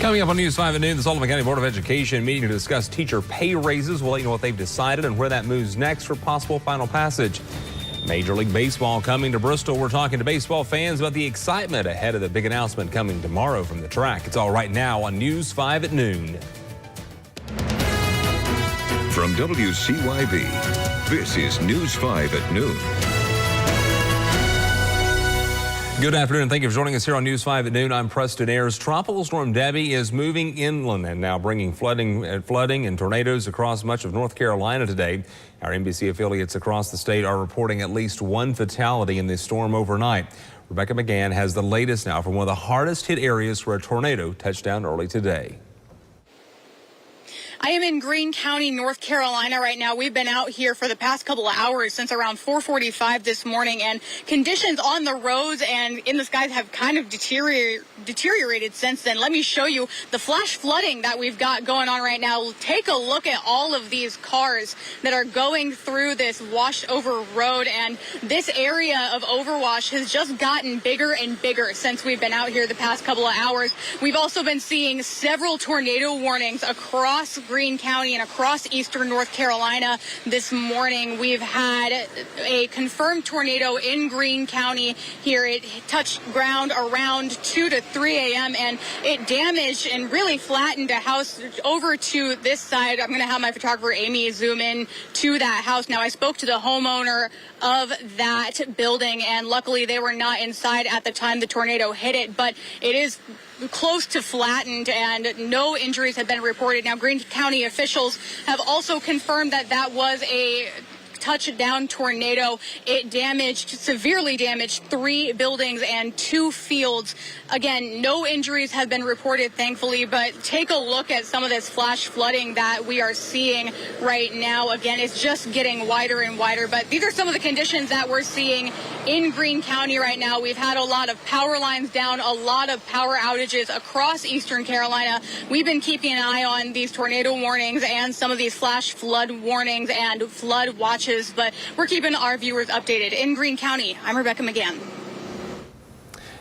Coming up on News 5 at noon, the Sullivan County Board of Education meeting to discuss teacher pay raises. We'll let you know what they've decided and where that moves next for possible final passage. Major League Baseball coming to Bristol. We're talking to baseball fans about the excitement ahead of the big announcement coming tomorrow from the track. It's all right now on News 5 at noon. From WCYB, this is News 5 at noon. Good afternoon, and thank you for joining us here on News 5 at noon. I'm Preston Ayers. Tropical Storm Debbie is moving inland and now bringing flooding and tornadoes across much of North Carolina today. Our NBC affiliates across the state are reporting at least one fatality in this storm overnight. Rebecca McGann has the latest now from one of the hardest hit areas where a tornado touched down early today. I am in Greene County, North Carolina right now. We've been out here for the past couple of hours since around 4:45 this morning, and conditions on the roads and in the skies have kind of deteriorated since then. Let me show you the flash flooding that we've got going on right now. Take a look at all of these cars that are going through this washed over road, and this area of overwash has just gotten bigger and bigger since we've been out here the past couple of hours. We've also been seeing several tornado warnings across Greene County and across eastern North Carolina this morning. We've had a confirmed tornado in Greene County here. It touched ground around 2 to 3 a.m. and it damaged and really flattened a house over to this side. I'm going to have my photographer Amy zoom in to that house. Now, I spoke to the homeowner of that building, and luckily they were not inside at the time the tornado hit it, but it is close to flattened and no injuries have been reported. Now, Greene County officials have also confirmed that that was a touchdown tornado. It severely damaged 3 buildings and 2 fields. Again, no injuries have been reported, thankfully, but take a look at some of this flash flooding that we are seeing right now. Again, it's just getting wider and wider, but these are some of the conditions that we're seeing in Greene County right now. We've had a lot of power lines down, a lot of power outages across eastern Carolina. We've been keeping an eye on these tornado warnings and some of these flash flood warnings and flood watches, but we're keeping our viewers updated. In Greene County, I'm Rebecca McGann.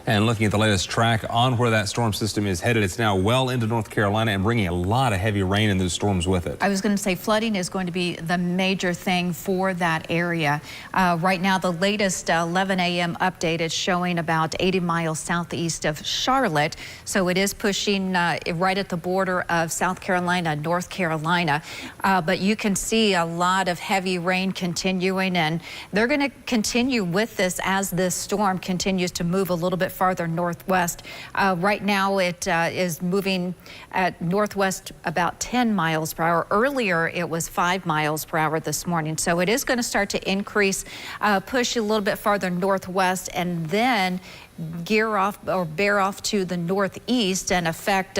And looking at the latest track on where that storm system is headed, it's now well into North Carolina and bringing a lot of heavy rain and those storms with it. I was going to say flooding is going to be the major thing for that area. Right now, the latest 11 a.m. update is showing about 80 miles southeast of Charlotte. So it is pushing right at the border of South Carolina, North Carolina. But you can see a lot of heavy rain continuing, and they're going to continue with this as this storm continues to move a little bit farther northwest. Right now it is moving at northwest about 10 miles per hour. Earlier it was 5 miles per hour this morning. So it is going to start to increase, push a little bit farther northwest, and then gear off or bear off to the northeast and affect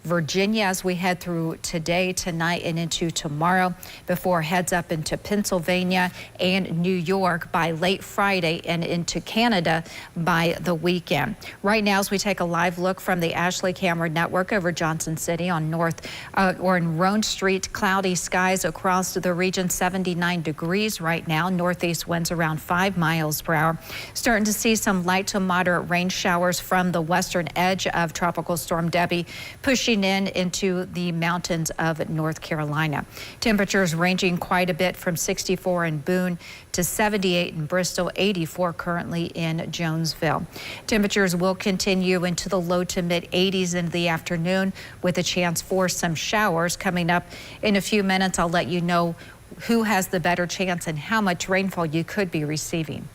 Virginia as we head through today, tonight, and into tomorrow before it heads up into Pennsylvania and New York by late Friday and into Canada by the weekend. Right now, as we take a live look from the Ashley Camera Network over Johnson City on in Roan Street, cloudy skies across the region, 79 degrees right now. Northeast winds around 5 miles per hour. Starting to see some light to moderate rain showers from the western edge of Tropical Storm Debbie, pushing into the mountains of North Carolina. Temperatures ranging quite a bit from 64 in Boone to 78 in Bristol, 84 currently in Jonesville. Temperatures will continue into the low to mid 80s in the afternoon with a chance for some showers coming up in a few minutes. I'll let you know who has the better chance and how much rainfall you could be receiving.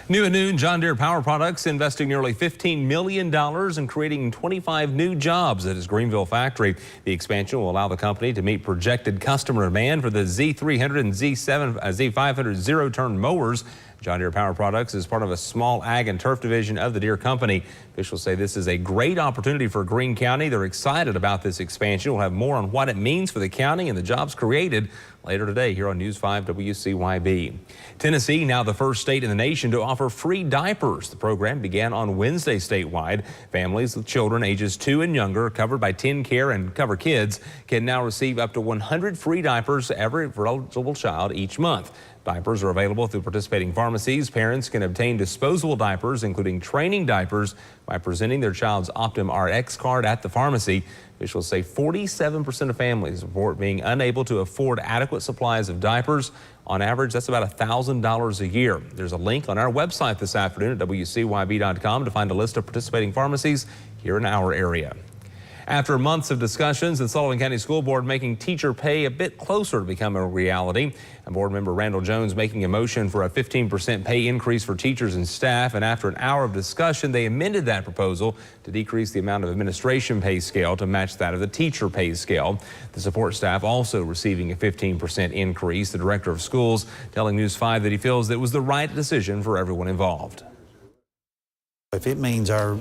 New at noon, John Deere Power Products investing nearly $15 million in creating 25 new jobs at its Greenville factory. The expansion will allow the company to meet projected customer demand for the Z300 and Z500 zero-turn mowers. John Deere Power Products is part of a small ag and turf division of the Deere Company. Officials say this is a great opportunity for Greene County. They're excited about this expansion. We'll have more on what it means for the county and the jobs created later today here on News 5 WCYB. Tennessee, now the first state in the nation to offer free diapers. The program began on Wednesday statewide. Families with children ages 2 and younger covered by TennCare and Cover Kids can now receive up to 100 free diapers every eligible child each month. Diapers are available through participating pharmacies. Parents can obtain disposable diapers, including training diapers, by presenting their child's Optum Rx card at the pharmacy. Officials say 47% of families report being unable to afford adequate supplies of diapers. On average, that's about $1,000 a year. There's a link on our website this afternoon at WCYB.com to find a list of participating pharmacies here in our area. After months of discussions, the Sullivan County School Board making teacher pay a bit closer to becoming a reality. And board member Randall Jones making a motion for a 15% pay increase for teachers and staff. And after an hour of discussion, they amended that proposal to decrease the amount of administration pay scale to match that of the teacher pay scale. The support staff also receiving a 15% increase. The director of schools telling News 5 that he feels that it was the right decision for everyone involved. If it means our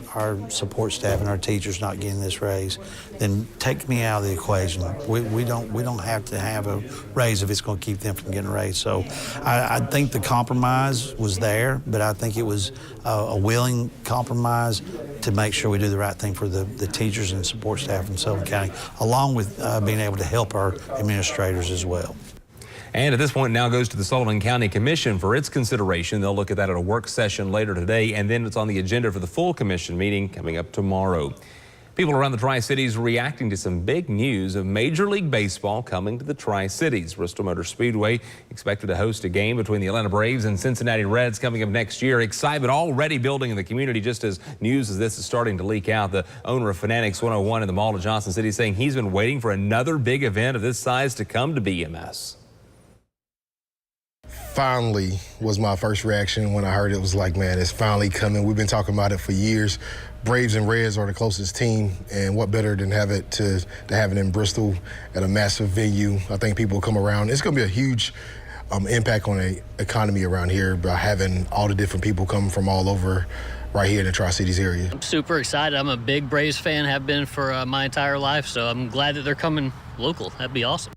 support staff and our teachers not getting this raise, then take me out of the equation. We don't have to have a raise if it's going to keep them from getting a raise. So I think the compromise was there, but I think it was a willing compromise to make sure we do the right thing for the teachers and support staff in Sullivan County, along with being able to help our administrators as well. And at this point now goes to the Sullivan County Commission for its consideration. They'll look at that at a work session later today, and then it's on the agenda for the full commission meeting coming up tomorrow. People around the Tri-Cities reacting to some big news of Major League Baseball coming to the Tri-Cities. Bristol Motor Speedway expected to host a game between the Atlanta Braves and Cincinnati Reds coming up next year. Excitement already building in the community just as news as this is starting to leak out. The owner of Fanatics 101 in the Mall of Johnson City saying he's been waiting for another big event of this size to come to BMS. Finally was my first reaction when I heard it. Was like, man, it's finally coming. We've been talking about it for years. Braves and Reds are the closest team, and what better than have it to have it in Bristol at a massive venue. I think people will come around. It's going to be a huge impact on the economy around here by having all the different people come from all over right here in the Tri-Cities area. I'm super excited. I'm a big Braves fan, have been for my entire life, so I'm glad that they're coming local. That'd be awesome.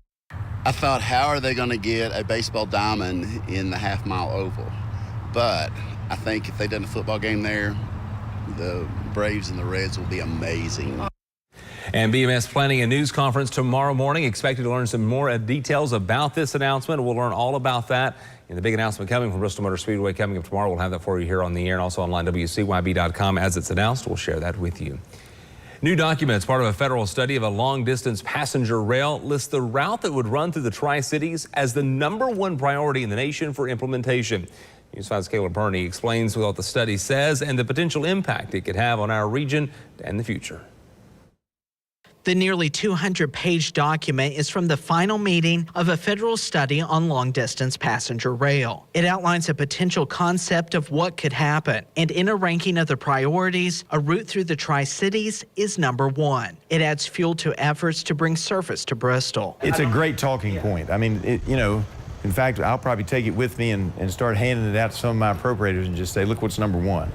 I thought, how are they going to get a baseball diamond in the half-mile oval? But I think if they done a football game there, the Braves and the Reds will be amazing. And BMS planning a news conference tomorrow morning. Expected to learn some more details about this announcement. We'll learn all about that in the big announcement coming from Bristol Motor Speedway coming up tomorrow. We'll have that for you here on the air and also online WCYB.com as it's announced. We'll share that with you. New documents, part of a federal study of a long-distance passenger rail, lists the route that would run through the Tri-Cities as the #1 priority in the nation for implementation. News 5's Caleb Perney explains what the study says and the potential impact it could have on our region and the future. The nearly 200-page document is from the final meeting of a federal study on long-distance passenger rail. It outlines a potential concept of what could happen, and in a ranking of the priorities, a route through the Tri-Cities is #1. It adds fuel to efforts to bring service to Bristol. It's a great talking point. I mean, in fact, I'll probably take it with me and start handing it out to some of my appropriators and just say, look what's #1.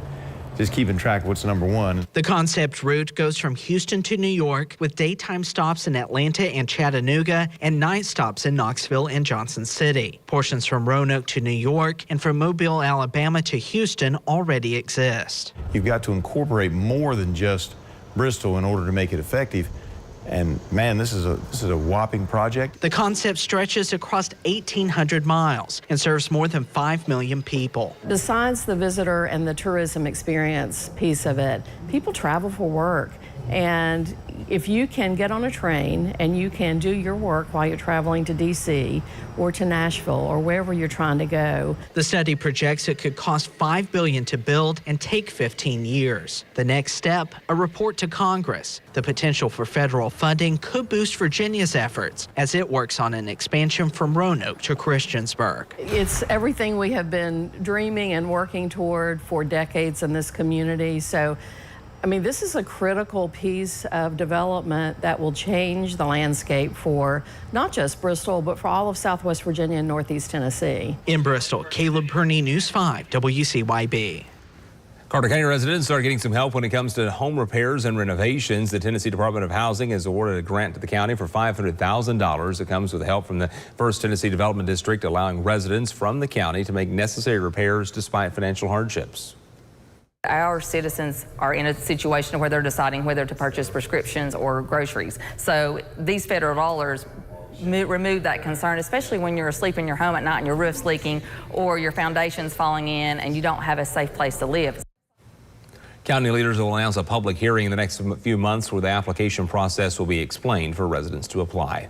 Just keeping track of what's #1. The concept route goes from Houston to New York with daytime stops in Atlanta and Chattanooga and night stops in Knoxville and Johnson City. Portions from Roanoke to New York and from Mobile, Alabama to Houston already exist. You've got to incorporate more than just Bristol in order to make it effective. And man, this is a whopping project. The concept stretches across 1,800 miles and serves more than 5 million people. Besides the visitor and the tourism experience piece of it, people travel for work. And if you can get on a train and you can do your work while you're traveling to D.C. or to Nashville or wherever you're trying to go. The study projects it could cost $5 billion to build and take 15 years. The next step, a report to Congress. The potential for federal funding could boost Virginia's efforts as it works on an expansion from Roanoke to Christiansburg. It's everything we have been dreaming and working toward for decades in this community. So, I mean, this is a critical piece of development that will change the landscape for not just Bristol, but for all of Southwest Virginia and Northeast Tennessee. In Bristol, Caleb Perney, News 5, WCYB. Carter County residents are getting some help when it comes to home repairs and renovations. The Tennessee Department of Housing has awarded a grant to the county for $500,000. It comes with help from the First Tennessee Development District, allowing residents from the county to make necessary repairs despite financial hardships. Our citizens are in a situation where they're deciding whether to purchase prescriptions or groceries. So these federal dollars remove that concern, especially when you're asleep in your home at night and your roof's leaking or your foundation's falling in and you don't have a safe place to live. County leaders will announce a public hearing in the next few months where the application process will be explained for residents to apply.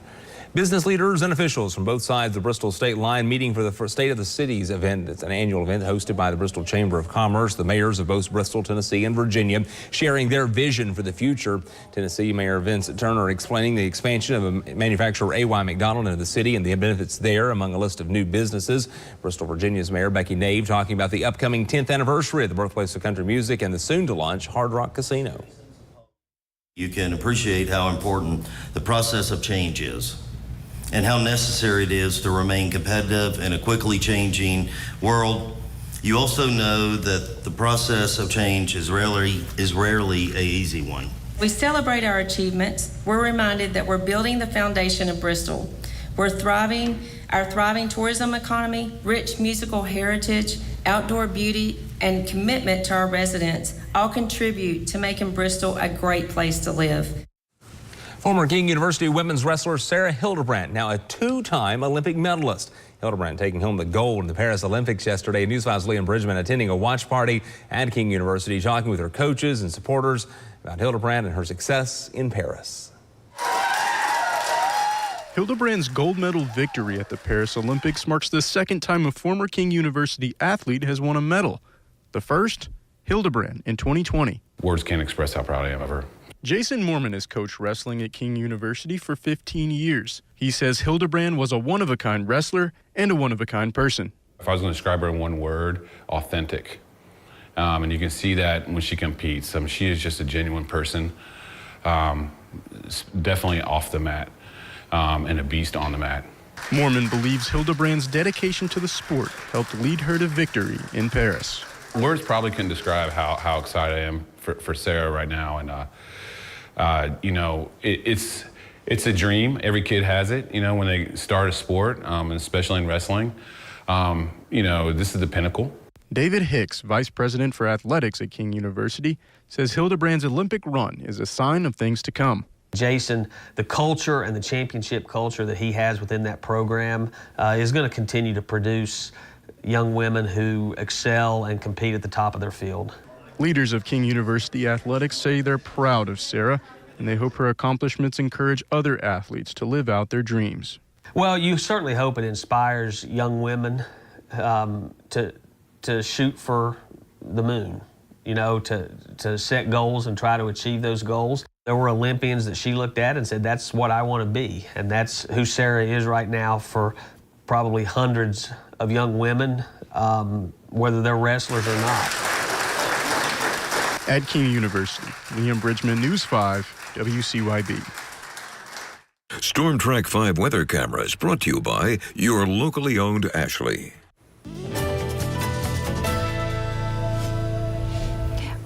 Business leaders and officials from both sides of the Bristol state line meeting for the State of the Cities event. It's an annual event hosted by the Bristol Chamber of Commerce. The mayors of both Bristol, Tennessee and Virginia sharing their vision for the future. Tennessee Mayor Vince Turner explaining the expansion of manufacturer A.Y. McDonald into the city and the benefits there among a list of new businesses. Bristol, Virginia's Mayor Becky Nave talking about the upcoming 10th anniversary of the birthplace of country music and the soon-to-launch Hard Rock Casino. You can appreciate how important the process of change is, and how necessary it is to remain competitive in a quickly changing world. You also know that the process of change is rarely an easy one. We celebrate our achievements. We're reminded that we're building the foundation of Bristol. Our thriving tourism economy, rich musical heritage, outdoor beauty, and commitment to our residents all contribute to making Bristol a great place to live. Former King University women's wrestler Sarah Hildebrandt, now a two-time Olympic medalist. Hildebrandt taking home the gold in the Paris Olympics yesterday. News 5's Liam Bridgman attending a watch party at King University, talking with her coaches and supporters about Hildebrandt and her success in Paris. Hildebrandt's gold medal victory at the Paris Olympics marks the second time a former King University athlete has won a medal. The first, Hildebrandt in 2020. Words can't express how proud I am of her. Jason Mormon has coached wrestling at King University for 15 years. He says Hildebrandt was a one-of-a-kind wrestler and a one-of-a-kind person. If I was going to describe her in one word, authentic. And you can see that when she competes. She is just a genuine person, definitely off the mat, and a beast on the mat. Mormon believes Hildebrandt's dedication to the sport helped lead her to victory in Paris. Words probably couldn't describe how excited I am for Sarah right now. And, you know, it's a dream. Every kid has it, you know, when they start a sport, and especially in wrestling. You know, this is the pinnacle. David Hicks, Vice President for Athletics at King University, says Hildebrandt's Olympic run is a sign of things to come. Jason, the culture and the championship culture that he has within that program is going to continue to produce young women who excel and compete at the top of their field. Leaders of King University athletics say they're proud of Sarah, and they hope her accomplishments encourage other athletes to live out their dreams. Well, you certainly hope it inspires young women to shoot for the moon, you know, to set goals and try to achieve those goals. There were Olympians that she looked at and said, that's what I want to be. And that's who Sarah is right now for probably hundreds of young women, whether they're wrestlers or not. At King University, Liam Bridgman, News 5, WCYB. Storm Track 5 weather cameras brought to you by your locally owned Ashley.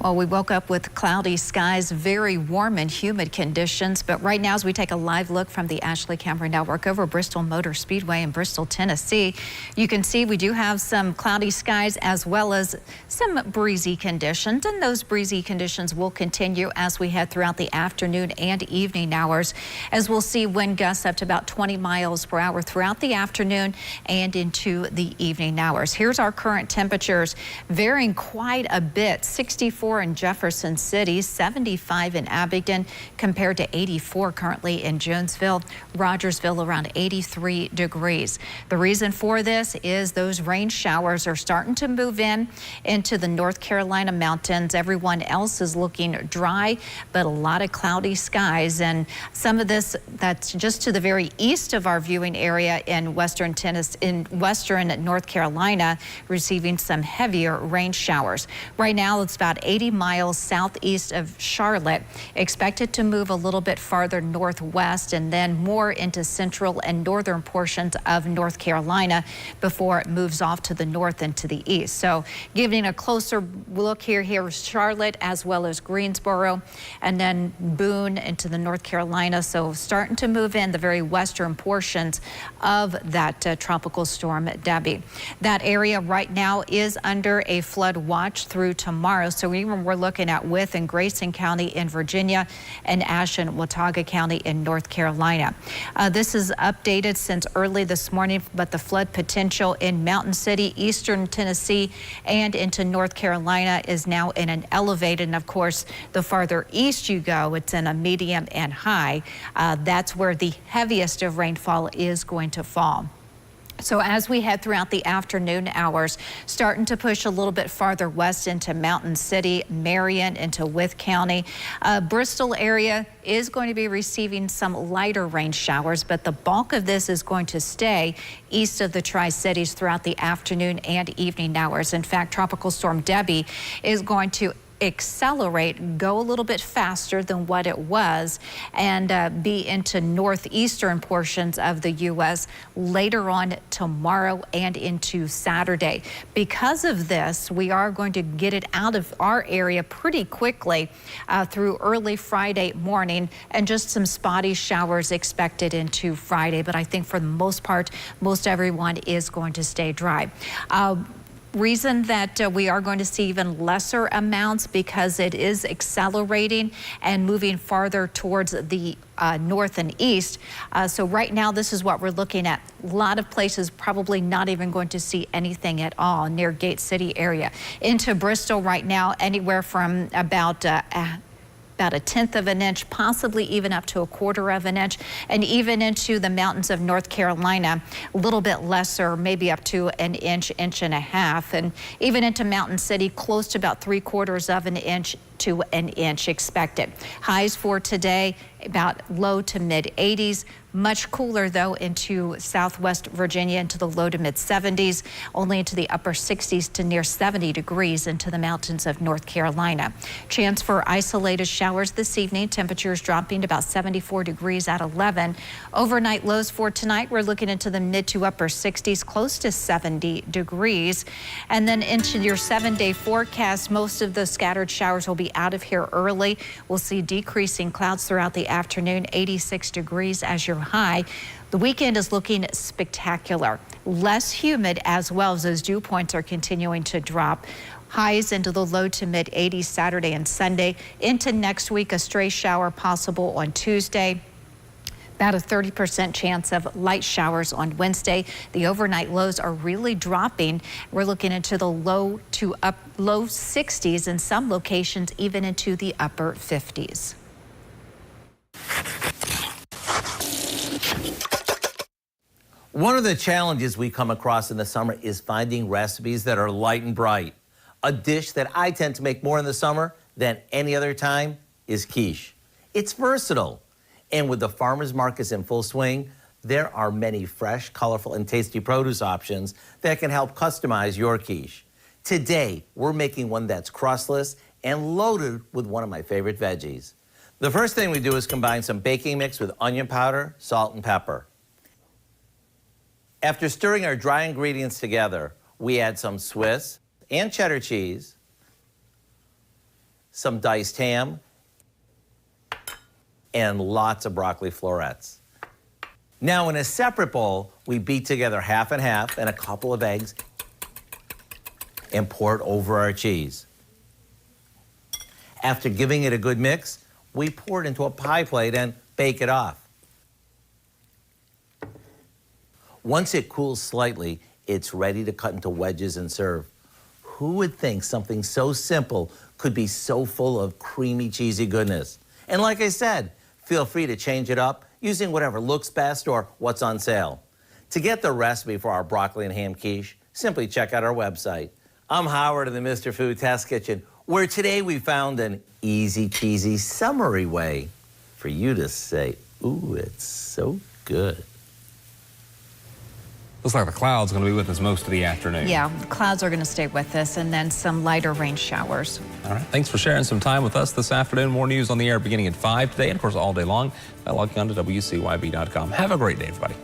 Well, we woke up with cloudy skies, very warm and humid conditions. But right now, as we take a live look from the Ashley Camera Network over Bristol Motor Speedway in Bristol, Tennessee, you can see we do have some cloudy skies as well as some breezy conditions. And those breezy conditions will continue as we head throughout the afternoon and evening hours, as we'll see wind gusts up to about 20 miles per hour throughout the afternoon and into the evening hours. Here's our current temperatures, varying quite a bit. 64 in Jefferson City, 75 in Abingdon, compared to 84 currently in Jonesville. Rogersville around 83 degrees. The reason for this is those rain showers are starting to move into the North Carolina mountains. Everyone else is looking dry, but a lot of cloudy skies. And some of this, that's just to the very east of our viewing area in western Tennessee, in western North Carolina, receiving some heavier rain showers. Right now, it's about 80 miles southeast of Charlotte, expected to move a little bit farther northwest and then more into central and northern portions of North Carolina before it moves off to the north and to the east. So giving a closer look here's Charlotte as well as Greensboro, and then Boone into the North Carolina. So starting to move in the very western portions of that tropical storm Debbie. That area right now is under a flood watch through tomorrow. So we storm we're looking at within Grayson County in Virginia and Ashen, Watauga County in North Carolina. This is updated since early this morning, but the flood potential in Mountain City, eastern Tennessee, and into North Carolina is now in an elevated. And of course, the farther east you go, it's in a medium and high. That's where the heaviest of rainfall is going to fall. So as we head throughout the afternoon hours, starting to push a little bit farther west into Mountain City, Marion, into Wythe County. Bristol area is going to be receiving some lighter rain showers, but the bulk of this is going to stay east of the Tri-Cities throughout the afternoon and evening hours. In fact, Tropical Storm Debbie is going to accelerate, go a little bit faster than what it was, and be into northeastern portions of the U.S. later on tomorrow and into Saturday. Because of this, we are going to get it out of our area pretty quickly through early Friday morning, and just some spotty showers expected into Friday. But I think for the most part, most everyone is going to stay dry. Reason that we are going to see even lesser amounts because it is accelerating and moving farther towards the north and east. So right now, this is what we're looking at. A lot of places probably not even going to see anything at all near Gate City area. Into Bristol right now, anywhere from about a tenth of an inch, possibly even up to a quarter of an inch, and even into the mountains of North Carolina, a little bit lesser, maybe up to an inch, inch and a half, and even into Mountain City, close to about 3/4 of an inch to an inch expected. Highs for today, about low to mid 80s. Much cooler though into Southwest Virginia, into the low to mid 70s, only into the upper 60s to near 70 degrees into the mountains of North Carolina. Chance for isolated showers this evening. Temperatures dropping to about 74 degrees at 11. Overnight lows for tonight, we're looking into the mid to upper 60s, close to 70 degrees. And then into your 7-day forecast, most of the scattered showers will be out of here early. We'll see decreasing clouds throughout the afternoon, 86 degrees as your high. The weekend is looking spectacular. Less humid as well, as those dew points are continuing to drop. Highs into the low to mid 80s Saturday and Sunday. Into next week, a stray shower possible on Tuesday. About a 30% chance of light showers on Wednesday. The overnight lows are really dropping. We're looking into the low 60s in some locations, even into the upper 50s. One of the challenges we come across in the summer is finding recipes that are light and bright. A dish that I tend to make more in the summer than any other time is quiche. It's versatile. And with the farmers markets in full swing, there are many fresh, colorful, and tasty produce options that can help customize your quiche. Today, we're making one that's crustless and loaded with one of my favorite veggies. The first thing we do is combine some baking mix with onion powder, salt, and pepper. After stirring our dry ingredients together, we add some Swiss and cheddar cheese, some diced ham, and lots of broccoli florets. Now in a separate bowl, we beat together half and half and a couple of eggs and pour it over our cheese. After giving it a good mix, we pour it into a pie plate and bake it off. Once it cools slightly, it's ready to cut into wedges and serve. Who would think something so simple could be so full of creamy, cheesy goodness? And like I said, feel free to change it up using whatever looks best or what's on sale. To get the recipe for our broccoli and ham quiche, simply check out our website. I'm Howard of the Mr. Food Test Kitchen, where today we found an easy, cheesy, summery way for you to say, ooh, it's so good. Looks like the clouds going to be with us most of the afternoon. Yeah, clouds are going to stay with us, and then some lighter rain showers. All right. Thanks for sharing some time with us this afternoon. More news on the air beginning at 5 today, and of course all day long by logging on to WCYB.com. Have a great day, everybody.